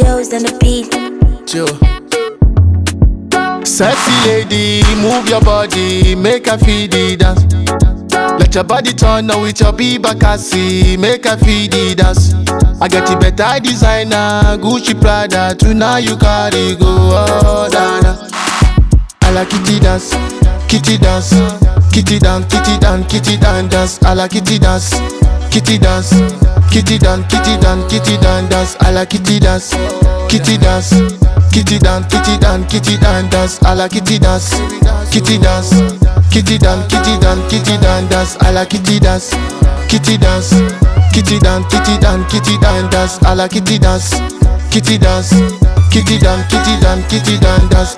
Joe's on the beat. Joe. Sexy lady, move your body, make her feel the dance. Let your body turn on with your Bibakasi, make her feel the dance. I get you better designer, Gucci Prada, tonight you carry go, oh, dada. I like kitty dance, kitty dance, kitty dance, kitty dance, kitty dance. I like kitty dance, kitty dance, kitty dance, kitty dance, kitty dance. I like kitty dance, kitty dance, kitty dance, kitty dance, kitty dance. I like kitty dance, kitty dance, kitty dance, kitty dance, kitty dance. I like kitty dance, kitty dance, kitty dance, kitty dance, kitty dance. I like kitty dance, kitty dance, kitty dance, kitty dance, kitty dance.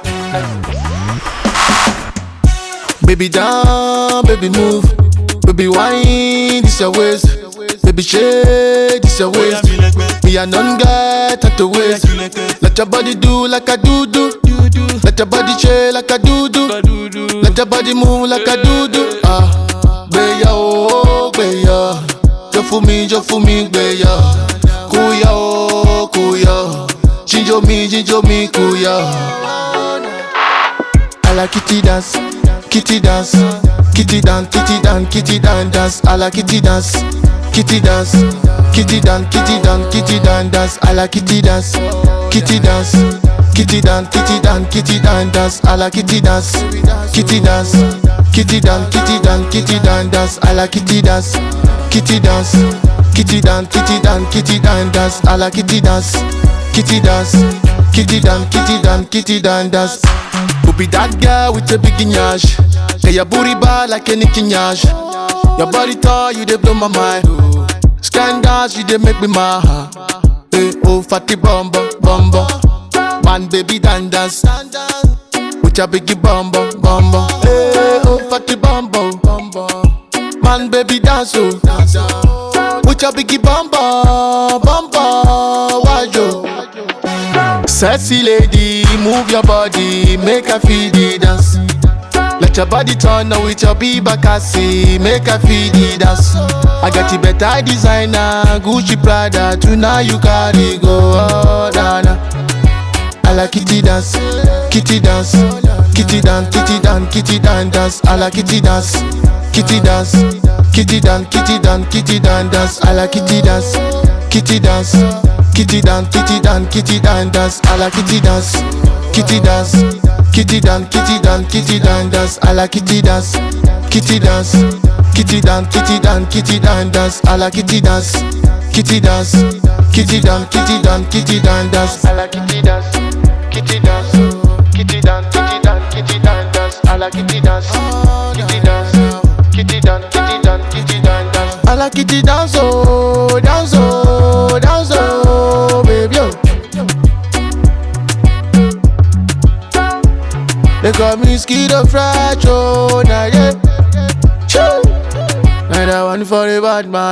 Baby down, baby move, baby wine, this your waist, baby shake, this your waist. Me a non get at the waist. Let your body do like I do. Let your body shake like I do. Let your body move like I do. Ah, beya oh beya, just for me, beya. Kuya oh kuya, jinjo me kuya. I like kitty dance. Kitty dance, kitty dance, kitty dance, kitty dance. I like kitty dance, kitty dance, kitty dance, kitty dance, kitty dance. I like kitty dance, kitty dance, kitty dance, kitty dance, kitty dance. I like kitty dance, kitty dance, kitty dance, kitty dance, kitty dance. I like kitty dance, kitty dance, kitty dance, kitty dance, kitty dance. I like kitty dance, kitty dance, kitty dance, kitty dance, kitty dance. Who be that girl with a big nyash? Get your booty bad like any kinyash. Your body tall, you dey blow my mind. Scandals, you dey make me mad. Hey, oh fatty bumbo. Man baby dance with your biggie bumbo. Hey, oh fatty bumbo. Man baby dance oh with your biggie bumbo. Why yo? Sexy lady, move your body, make her feel the dance. Let your body turn on with your Bibakasi, make her feel the dance. I got you better designer, Gucci Prada, tonight you carry go, oh, dada. I like kitty dance, kitty dance, kitty dance, kitty dance, kitty dance. I like kitty dance, kitty dance, kitty dance, kitty dance, kitty dance. I like kitty dance, kitty dance. Kitty dance, kitty dance, kitty dance. I like kitty dance, kitty dance, kitty dance, kitty dance, kitty dance. I like kitty dance, kitty dance, kitty dance, kitty dance, kitty dance. I like kitty dance, kitty dance, kitty dance, kitty dance, kitty dance. I like kitty dance, kitty dance, kitty dance, kitty dance, kitty dance. I like kitty dance, kitty dance, kitty dance, kitty dance, kitty dance. I like kitty dance oh, dance oh, dance oh, baby oh. They call me schizophrenic, oh, nah yeah. Choo. And I want for the bad man.